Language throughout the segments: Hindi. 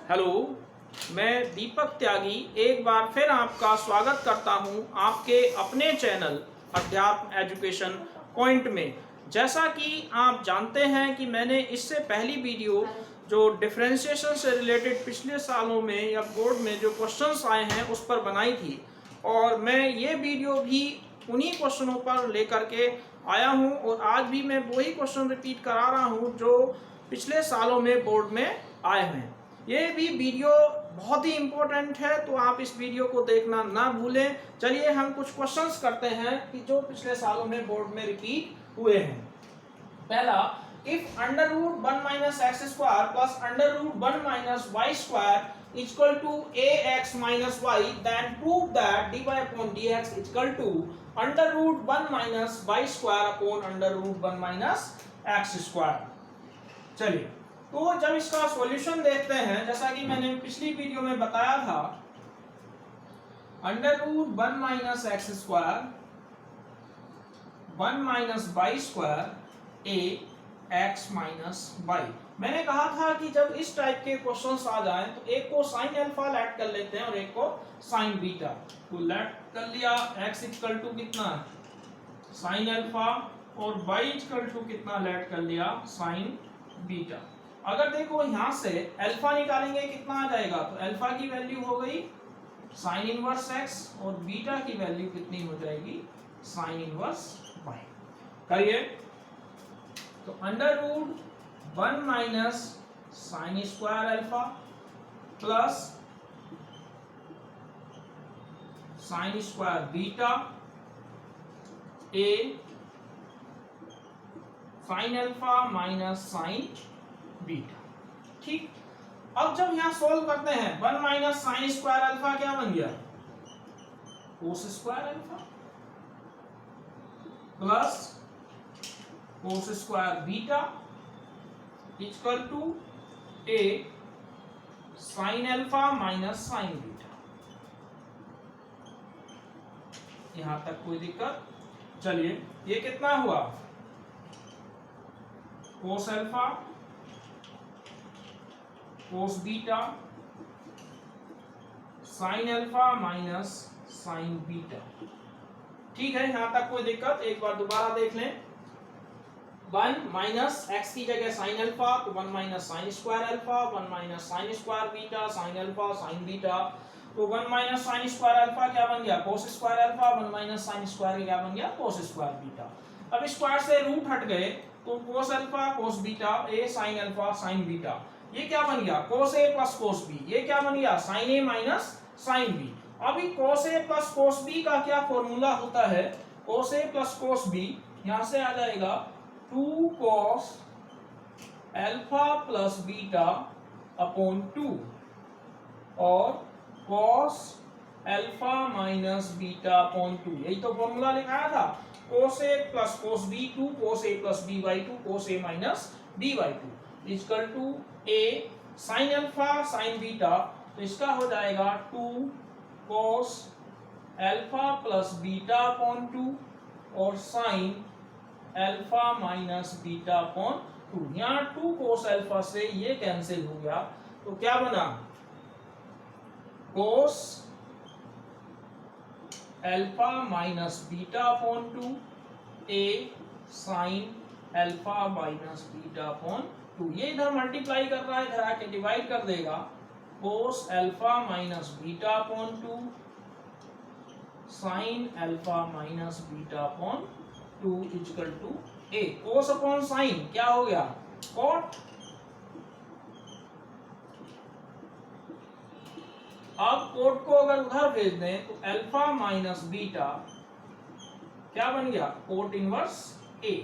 हेलो, मैं दीपक त्यागी एक बार फिर आपका स्वागत करता हूं आपके अपने चैनल अध्यात्म एजुकेशन पॉइंट में। जैसा कि आप जानते हैं कि मैंने इससे पहली वीडियो जो डिफरेंशिएशन से रिलेटेड पिछले सालों में या बोर्ड में जो क्वेश्चंस आए हैं उस पर बनाई थी, और मैं ये वीडियो भी उन्हीं क्वेश्चनों पर लेकर के आया हूं और आज भी मैं वही क्वेश्चन रिपीट करा रहा हूं जो पिछले सालों में बोर्ड में आए हैं। ये भी वीडियो बहुत ही इम्पोर्टेंट है, तो आप इस वीडियो को देखना ना भूलें। चलिए हम कुछ क्वेश्चंस करते हैं कि जो पिछले सालों में बोर्ड में रिपीट हुए हैं। पहला, if under root 1 minus x square plus under root 1 minus y square equal to a x minus y, then prove that dy upon dx equal to under root 1 minus y square upon under root 1 minus x square. चलिए, तो जब इसका सॉल्यूशन देखते हैं, जैसा कि मैंने पिछली वीडियो में बताया था, under root 1 minus x square 1 minus y square A x minus y. मैंने कहा था कि जब इस टाइप के क्वेश्चंस आ जाएं तो एक को साइन अल्फा लेट कर लेते हैं और एक को साइन बीटा। तो लेट कर लिया x इक्वल टू कितना साइन अल्फा और y इक्वल टू कितना लेट कर लिया साइन बीटा। अगर देखो यहां से अल्फा निकालेंगे कितना आ जाएगा, तो अल्फा की वैल्यू हो गई साइन इनवर्स x और बीटा की वैल्यू कितनी हो जाएगी साइन इनवर्स y। करिए, तो under root 1 minus sine square alpha plus sine square beta a sine alpha minus sine beta. ठीक, अब जब यहां सोल्व करते हैं 1 माइनस साइन स्क्वायर अल्फा क्या बन गया cos square alpha plus cos square beta equal to a sine alpha minus sine beta. यहां तक कोई दिक्कत? चलिए, ये कितना हुआ cos alpha cos beta sine alpha minus sine beta. ठीक है, यहां तक कोई दिक्कत? एक बार दोबारा देख लें। 1 माइनस एक्स की जगह साइन अल्फा, तो 1 minus sine square alpha, 1 minus sine square beta, sine alpha sine beta. तो 1 माइनस साइन स्क्वायर अल्फा क्या बन गया cos square alpha, 1 minus sine square क्या बन गया कोस स्क्वायर बीटा। अब स्क्वायर से रूट हट गए तो कोस alpha cos beta a sine alpha sine beta, ये क्या बन गया कोस ए प्लस कोस बी। ये क्या बन गया साइन ए माइनस साइन बी। अभी कोस ए प्लस कोस बी का क्या फॉर्मूला होता है, कोस ए प्लस कोस बी यहां से आ जाएगा 2 cos alpha plus beta upon 2 और cos alpha minus beta upon 2। यही तो फॉर्मूला लिखाया था, cos a plus cos b 2 cos a plus b by 2 cos a minus b by 2 equal to a sine alpha sine beta. तो इसका हो जाएगा 2 cos alpha plus beta upon 2 और sine alpha minus beta upon 2। यहाँ 2 cos अल्फा से ये कैंसिल हो गया, तो क्या बना cos alpha minus beta upon 2 a sine alpha minus beta upon 2। ये इधर मल्टीप्लाई कर रहा है, इधर आके डिवाइड कर देगा cos alpha minus beta upon 2 sine alpha minus beta upon 2 equal to a। cos upon sine क्या हो गया cot। अब कोट को अगर उधर भेज दें तो अल्फा माइनस बीटा क्या बन गया कोट इनवर्स ए।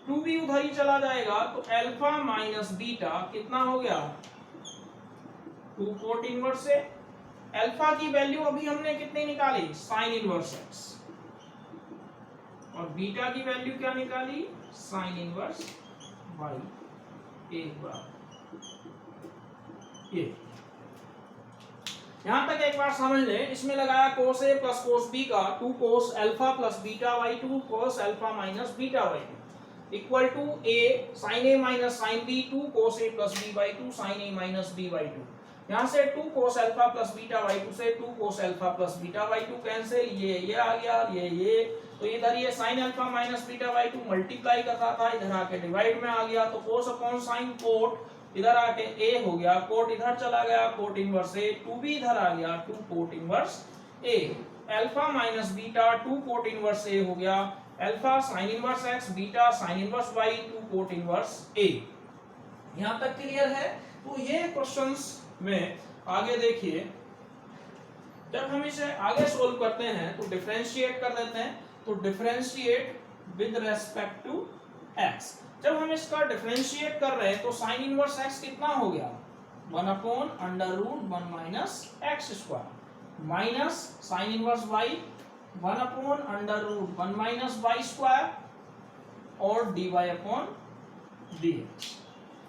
2 भी उधर ही चला जाएगा तो अल्फा माइनस बीटा कितना हो गया 2 कोट इनवर्स से। अल्फा की वैल्यू अभी हमने कितनी निकाली साइन इनवर्स एक्स, और बीटा की वैल्यू क्या निकाली साइन इनवर्स वाई। एक बार ये यहां तक एक बार समझ लें, इसमें लगाया cos a plus cos b का 2 cos alpha plus beta by 2 cos alpha minus beta by 2। Equal to a sine A minus sine b 2 cos a plus b by 2 sine A minus b by 2। यहाँ से 2 cos alpha plus beta by 2 से 2 cos alpha plus beta by 2 कैंसिल, ये आ गया, ये तो इधर ये sine alpha minus beta by 2 multiply कर रहा था, इधर आके डिवाइड में आ गया, तो cos अपॉन साइन कोट इधर आके a हो गया, कोट इधर चला गया, कोट इनवर्स a, 2 भी इधर आ गया, 2 cot inverse a, alpha minus beta 2 cot inverse a हो गया, alpha sign inverse x, beta sine inverse y, 2 cot inverse a। यहां तक क्लियर है? तो ये क्वेश्चंस में आगे देखिए, जब हम इसे आगे सोल्व करते हैं तो डिफरेंशिएट कर देते हैं, तो differentiate with respect to x। जब हम इसका डिफरेंशिएट कर रहे हैं तो साइन इनवर्स x कितना हो गया, 1 upon under root 1 minus x square, minus sine inverse y 1 upon under root 1 minus y square, और dy अपॉन dx,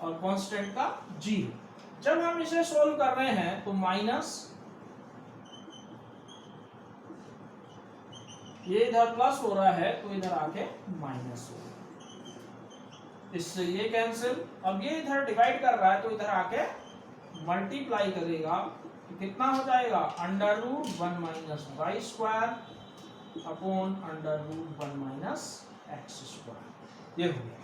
और कांस्टेंट का 0। जब हम इसे सोल्व कर रहे हैं तो माइनस, ये इधर प्लस हो रहा है तो इधर आके माइनस हो रहा है, इससे ये कैंसिल। अब ये इधर डिवाइड कर रहा है तो इधर आके मल्टीप्लाई करेगा, तो कितना हो जाएगा, under root 1 minus y square upon under root 1 minus x square, ये हो गया।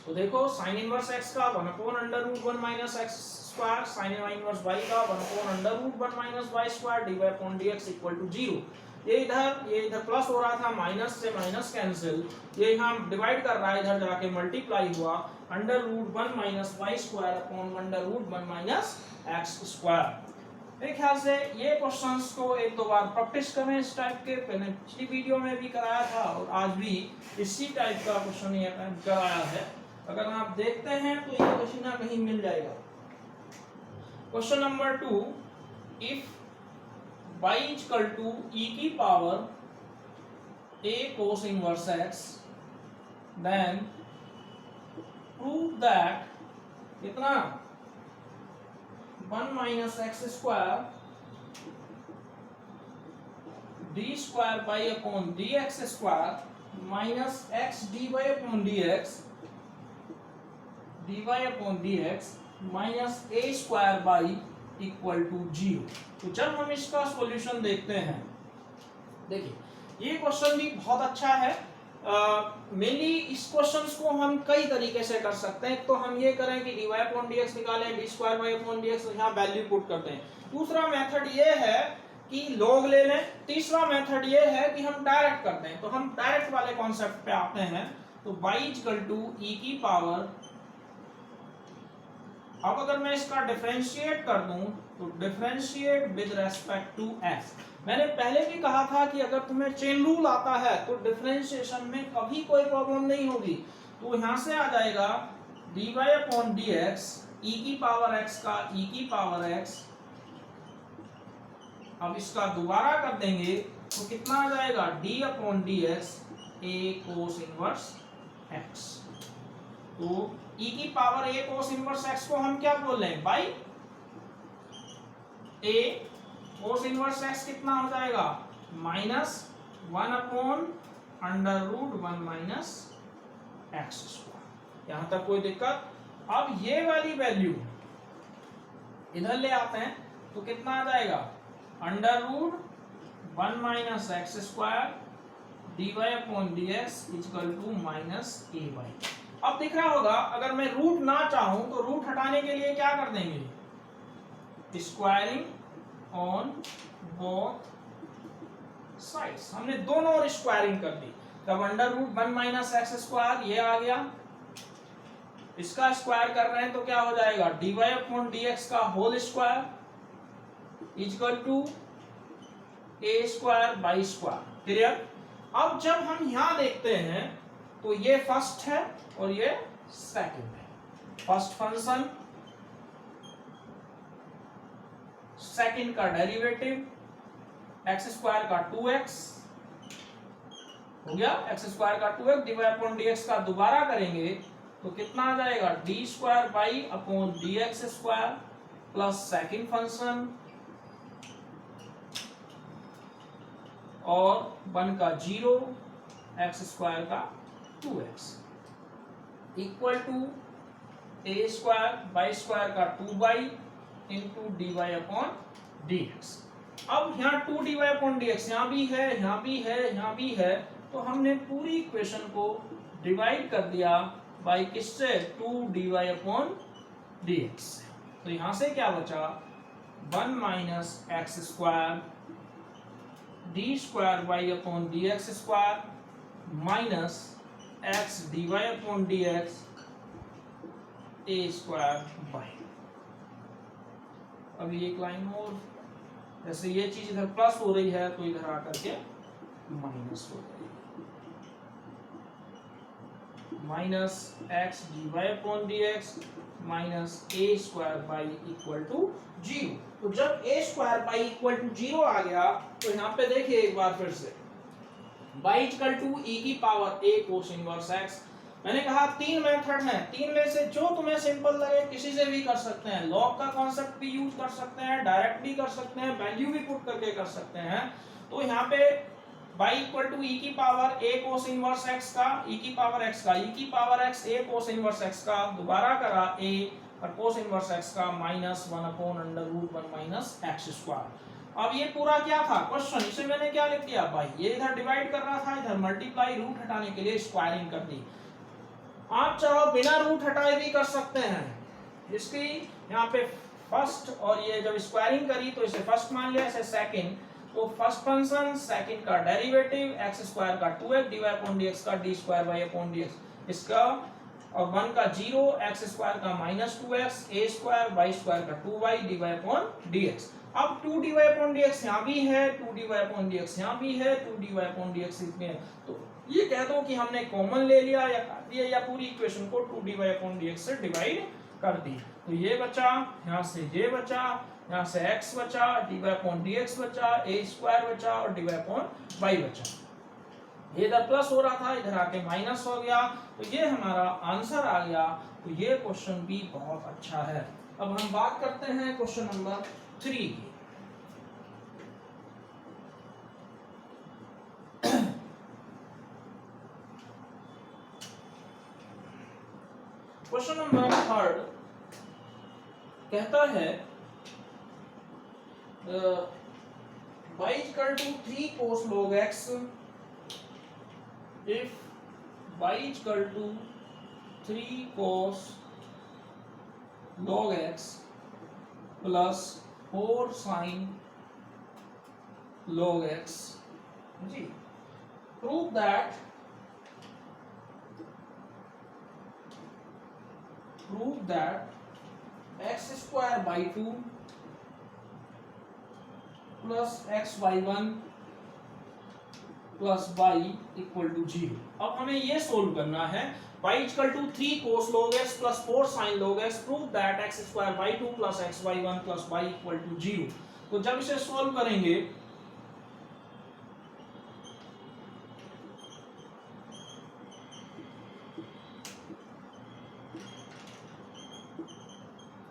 तो देखो साइन इनवर्स x का 1 upon under root 1 minus x square, sine inverse y का 1 upon under root 1 minus y square, dy upon dx equal to 0। ये इधर प्लस हो रहा था, माइनस से माइनस कैंसिल, ये हम डिवाइड कर रहा है, इधर जाके मल्टीप्लाई हुआ, under root 1 minus y square upon under root 1 minus x square. मेरे ख्याल से ये क्वेश्चंस को एक दो बार प्रैक्टिस करें इस टाइप के, मैंने पिछली वीडियो में भी कराया था और आज भी इसी टाइप का क्वेश्चन ये कराया है। अगर आप देखते हैं तो ये कहीं ना कहीं मिल जाएगा। Question number 2, if y equal to e की power a cos inverse x, then prove that कितना 1 minus x square d square by upon d x square minus x d y upon d x dy upon dx minus a square by equal to 0। तो जब हम इसका सॉल्यूशन देखते हैं, देखिए ये क्वेश्चन भी बहुत अच्छा है। मेनली इस क्वेश्चंस को हम कई तरीके से कर सकते हैं। तो हम ये करें कि dy अपॉन dx निकालें, d square y upon dx यहाँ वैल्यू पुट करते हैं। दूसरा मेथड ये है कि लॉग ले लें। तीसरा मेथड ये है कि हम डायरेक्ट करते हैं। तो हम डायरेक्ट वाले कॉन्सेप्ट पे आते हैं। तो y इक्वल टू e की पावर, अब अगर मैं इसका डिफरेंशिएट कर दूं तो differentiate with respect to x। मैंने पहले भी कहा था कि अगर तुम्हें चेन रूल आता है तो डिफरेंशिएशन में कभी कोई प्रॉब्लम नहीं होगी। तो यहां से आ जाएगा dy अपॉन dx e की पावर x का e की पावर x। अब इसका दोबारा कर देंगे तो कितना आ जाएगा d upon dx a cos inverse x। तो e की power a cos inverse x को हम क्या बोल रहे हैं, by a cos inverse x कितना हो जाएगा, minus 1 upon under root 1 minus x square. यहां तक कोई दिक्कत? अब ये वाली वैल्यू इधर ले आते हैं तो कितना आ जाएगा, under root 1 minus x square dy upon dx equal to minus a by. अब दिख रहा होगा, अगर मैं रूट ना चाहूं तो रूट हटाने के लिए क्या कर देंगे, स्क्वायरिंग ऑन बोथ साइड्स। हमने दोनों ओर स्क्वायरिंग कर दी। तब under root 1 minus x square ये आ गया, इसका स्क्वायर कर रहे हैं तो क्या हो जाएगा, dy अपॉन dx का whole square equal to a square by square. Clear? अब जब हम यहां देखते हैं तो ये फर्स्ट है और ये सेकंड है। फर्स्ट फंक्शन, सेकंड का डेरिवेटिव एक्स स्क्वायर का 2x हो गया, एक्स स्क्वायर का 2x dy अपॉन dx का दोबारा करेंगे तो कितना आ जाएगा, d square by upon d x square plus second function और 1 का 0 एक्स स्क्वायर का 2x। Equal to a square by square का 2 into d y upon d x. अब यहाँ 2 dy अपॉन डी एक्स यहाँ भी है, यहाँ भी है, यहाँ भी है, तो हमने पूरी इक्वेशन को डिवाइड कर दिया बाई किससे, 2 dy अपॉन डी एक्स। तो यहाँ से क्या बचा, 1 minus x square d square y upon d x square minus x d y upon d x a square by. अभी एक लाइन और, जैसे ये चीज इधर प्लस हो रही है तो इधर आकर के माइनस हो जाएगी, minus x d y upon d x minus a square by equal to 0। तो जब a square by equal to 0 आ गया तो यहाँ पे देखिए एक बार फिर से, बाई इक्वल टू ई की power a cos inverse x. मैंने कहा 3 मेथड हैं, 3 में से जो तुम्हें सिंपल लगे किसी से भी कर सकते हैं। लॉग का कॉन्सेप्ट भी यूज कर सकते हैं, डायरेक्ट भी कर सकते हैं, वैल्यू भी पुट करके कर सकते हैं। तो यहाँ पे बाई इक्वल टू ई की power a cos inverse x का, ई की पावर एक्स का, ई की power x a cos inverse x का, दोबारा करा ए और कोस इनवर्स एक्स का minus 1 upon under root 1 minus x square. अब ये पूरा क्या था क्वेश्चन, इसे मैंने क्या लिख दिया भाई, ये इधर डिवाइड कर रहा था, इधर मल्टीप्लाई रूट हटाने के लिए स्क्वायरिंग कर दी। आप चाहो बिना रूट हटाए भी कर सकते हैं। इसकी यहाँ पे फर्स्ट, और ये जब स्क्वायरिंग करी तो इसे फर्स्ट मान लिया, इसे सेकंड। तो फर्स्ट फंक्शन सेकंड का डेरिवेटिव एक्स स्क्वायर का 2x dy अपॉन dx का d square y upon dx इसका, और 1 का 0 एक्स स्क्वायर का minus 2x a square y square का 2y dy अपॉन dx। अब 2 dy अपॉन dx यहाँ भी है, 2 dy अपॉन dx यहाँ भी है, 2 dy अपॉन dx इसमें है। तो ये कह दो कि हमने कॉमन ले लिया या काट दिया, या पूरी इक्वेशन को 2 dy अपॉन dx से डिवाइड कर दी। तो ये बचा, यहाँ से ये बचा, यहाँ से x बचा, dy अपॉन dx बचा, a स्क्वायर बचा और dy अपॉन y बचा। ये इधर प्लस हो रहा था, इधर आके माइनस हो गया, तो ये हमारा आंसर आ गया। तो ये क्वेश्चन भी बहुत अच्छा है। अब हम बात करते हैं क्वेश्चन नंबर 3 की। क्वेश्चन नंबर 3 कहता है y equal to 3 cos log x if y equal to 3 cos log x plus 4 sin log x ji, prove that x square by 2 plus xy1 plus y equal to 0। अब हमें ये सोल्व करना है, y equal to 3 cos log x plus 4 sin log x, prove that x square by 2 plus xy1 plus y equal to 0। तो जब इसे सोल्व करेंगे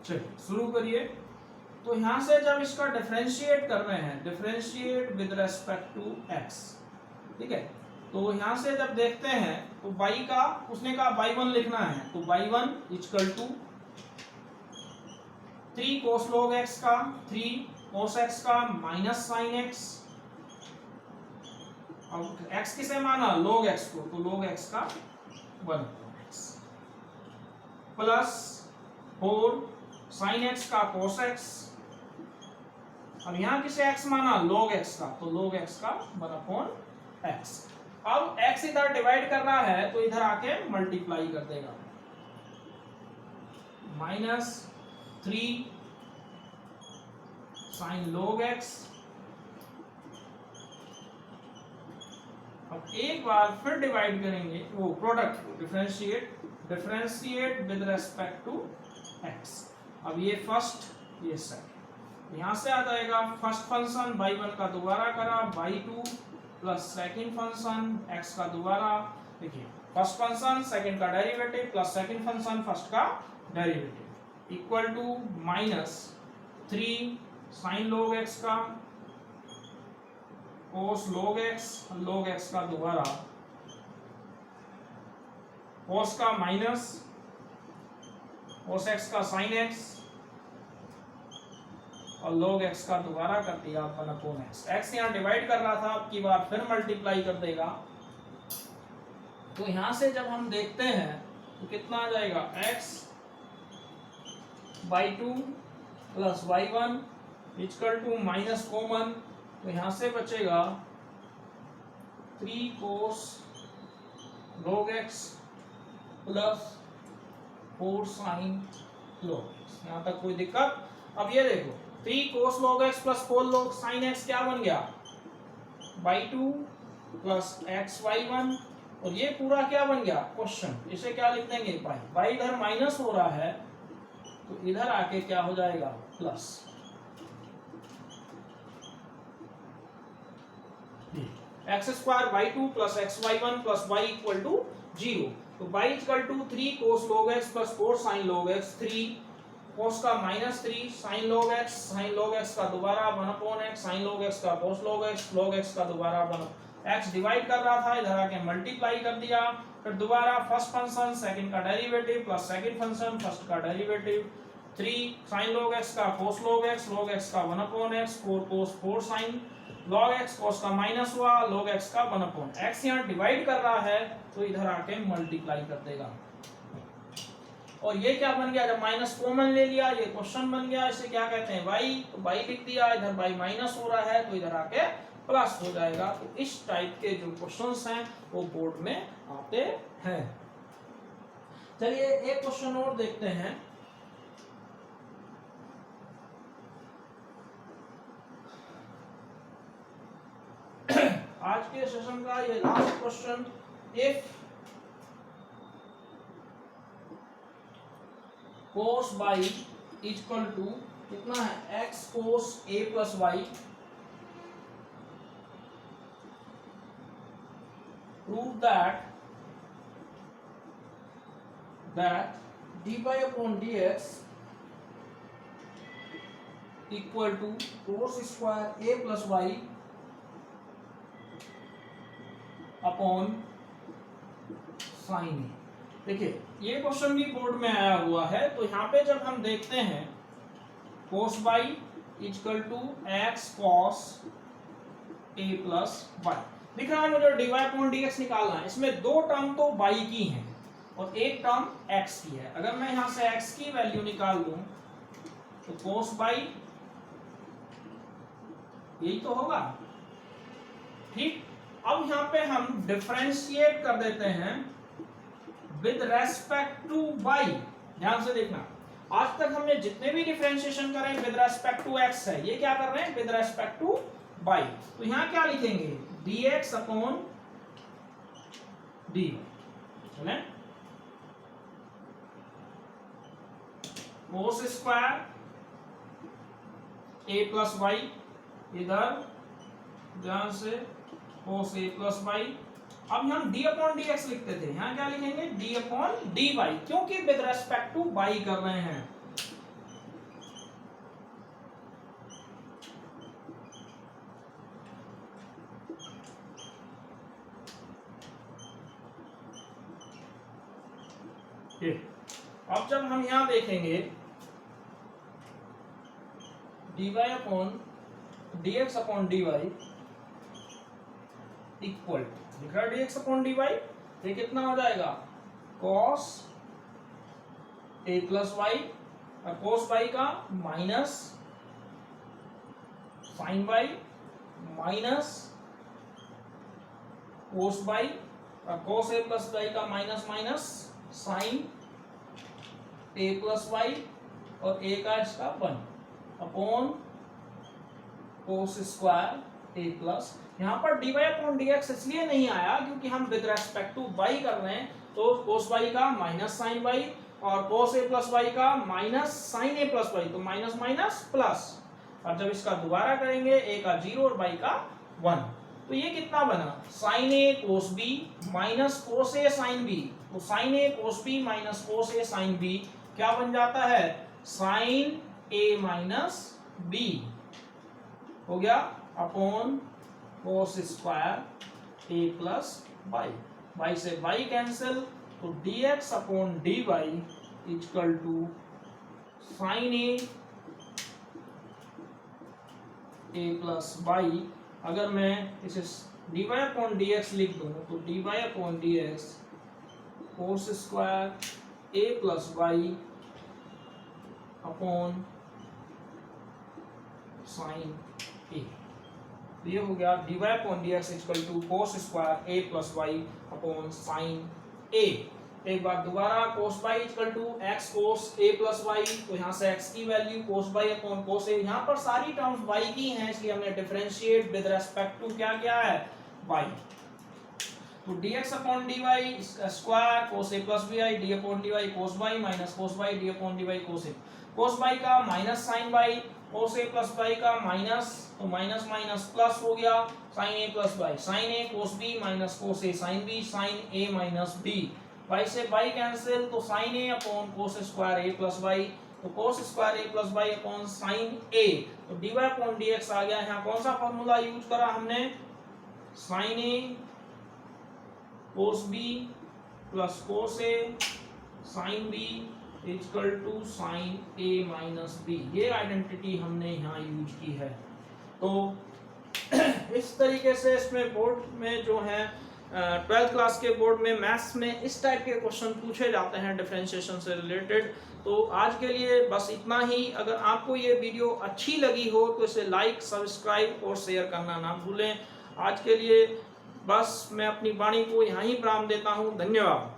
चलिए शुरू करिए। तो यहां से जब इसका डिफरेंशिएट कर रहे हैं, differentiate with respect to x, ठीक है। तो यहां से जब देखते हैं तो y का, उसने कहा y1 लिखना है, तो y1 equal to 3 cos log x का, 3 cos x का माइनस sin x, अब x किसे माना, log x को, तो log x का 1x प्लस 4 sin x का cos x, अब यहां किसे x माना, log x का, तो log x का 1 अपॉन x। अब x इधर डिवाइड कर रहा है तो इधर आके मल्टीप्लाई कर देगा, माइनस 3 sin log x। अब एक बार फिर डिवाइड करेंगे, वो प्रोडक्ट को differentiate with respect to x। अब ये फर्स्ट, ये सेकंड, यहां से आ जाएगा फर्स्ट फंक्शन y1 का दोबारा करा, y2 plus second function x का दोबारा, देखिए फर्स्ट फंक्शन सेकंड का derivative plus second function first का derivative equal to minus 3 sin log x का cos log x का दोबारा cos का माइनस cos x का sin x और log x का दोबारा कर दिया 1/x। x यहाँ डिवाइड कर रहा था, अब की बार फिर मल्टीप्लाई कर देगा। तो यहाँ से जब हम देखते हैं तो कितना आ जाएगा, x by 2 plus y1 equal to minus common, तो यहाँ से बचेगा 3 cos log x plus 4 sin log x। यहाँ तक कोई दिक्कत? अब ये देखो 3 cos log x plus 4 log sin x क्या बन गया, बाई 2 प्लस एक्स बाई 1, और ये पूरा क्या बन गया, क्वेश्चन। इसे क्या लिख देंगे, बाई। बाई इधर माइनस हो रहा है तो इधर आके क्या हो जाएगा, plus. X square by 2 plus x by 1 plus y equal to 0। तो by equal to 3 cos log x plus 4 sin log x, 3 cos का माइनस 3 sin log x का दोबारा 1/x, sin log x का cos log x का दोबारा 1। x डिवाइड कर रहा था, इधर आके मल्टीप्लाई कर दिया, फिर दोबारा फर्स्ट फंक्शन सेकंड का derivative plus second function first का डेरिवेटिव, 3 sin log x का cos log x का 1/x, 4 cos 4 sin log x, cos का माइनस हुआ, log x का 1/x। यहाँ डिवाइड कर रहा है तो इधर आके मल्टीप्लाई कर देगा। और ये क्या बन गया, जब माइनस कॉमन ले लिया ये क्वेश्चन बन गया। इसे क्या कहते हैं, y। तो y लिख दिया, इधर y माइनस हो रहा है तो इधर आके प्लस हो जाएगा। तो इस टाइप के जो क्वेश्चंस हैं वो बोर्ड में आते हैं। चलिए एक क्वेश्चन और देखते हैं। आज के सेशन का ये last question, if cos y equal to कितना है, x cos a plus y, prove that dy upon dx equal to cos square a plus y upon sine a। देखिए ये क्वेश्चन भी बोर्ड में आया हुआ है। तो यहाँ पे जब हम देखते हैं cos y equal to x cos a plus y, दिख रहा है मुझे dy अपॉन dx निकालना है। इसमें दो टर्म तो y की हैं और एक टर्म x की है। अगर मैं यहाँ से x की वैल्यू निकाल दूं तो cos y यही तो होगा, ठीक। अब यहाँ पे हम डिफरेंशिएट कर देते हैं विद रेस्पेक्ट टू y। ध्यान से देखना, आज तक हमने जितने भी डिफरेंशिएशन करे विद रेस्पेक्ट टू x है, ये क्या कर रहे हैं, विद रेस्पेक्ट टू y। तो यहाँ क्या लिखेंगे, dx अपॉन dy। चले, cos square a plus y, इधर ध्यान से cos a प्लस वाई। अब हम d अपॉन डी एक्स लिखते थे, यहाँ क्या लिखेंगे, d अपॉन डी वाई, क्योंकि विद रेस्पेक्ट टू y कर रहे हैं। अब जब हम यहां देखेंगे dy upon dx upon dy equal, लिख रहा है dx अपॉन dy, ये कितना हो जाएगा, cos a प्लस वाई, और cos y का minus sin y minus cos y, और cos a प्लस y का minus minus sin a plus y, और a का इसका 1 upon cos square a plus. यहाँ पर dy अपॉन dx इसलिए नहीं आया क्योंकि हम विद रेस्पेक्ट टू y कर रहे हैं, तो cos y का माइनस sin y और cos a प्लस y का minus sin a plus y, तो माइनस माइनस प्लस। और जब इसका दोबारा करेंगे a का 0 और y का 1, तो ये कितना बना, sin a cos b minus cos a sin b। तो sin a cos b minus cos a sin b क्या बन जाता है, sin a माइनस b हो गया upon cos square a plus y। y से y कैंसिल, तो dx upon dy equal to sine A plus y. अगर मैं इसे dy अपॉन dx लिख दूं तो dy upon dx cos square A plus y upon sine A. ये हो गया dy upon dx equal to cos square A plus y upon sine A. एक बार दोबारा cos y equal to x cos A plus y, तो यहाँ से x की value cos y upon cos A. यहाँ पर सारी टर्म्स y की हैं, इसलिए हमने डिफरेंशिएट विद रेस्पेक्ट टू क्या किया है, y। तो dx upon dy square cos A plus B I, D upon D y cos y minus cos y D upon D y cos A. Cos y का minus sine y, cos A plus y का माइनस, तो माइनस माइनस प्लस हो गया साइन ए प्लस बाई। साइन ए कोस बी माइनस कोस ए साइन बी, साइन ए माइनस बी। y से y कैंसिल, तो sine A upon cos square A plus y, तो कोस square A plus y upon sine ए। तो dy अपॉन dx आ गया। यहाँ कौन सा फॉर्मूला यूज करा हमने, sine A cos b plus cos A sine b equal to sine A minus b. ये आइडेंटिटी हमने यहाँ यूज की है। तो इस तरीके से इसमें बोर्ड में जो है 12th क्लास के बोर्ड में मैथ्स में इस टाइप के क्वेश्चन पूछे जाते हैं डिफरेंशिएशन से रिलेटेड। तो आज के लिए बस इतना ही। अगर आपको ये वीडियो अच्छी लगी हो तो इसे लाइक, सब्सक्राइब और शेयर करना ना भूलें। आज के लिए बस मैं अपनी वाणी को यहाँ ही विराम देता हूँ। धन्यवाद।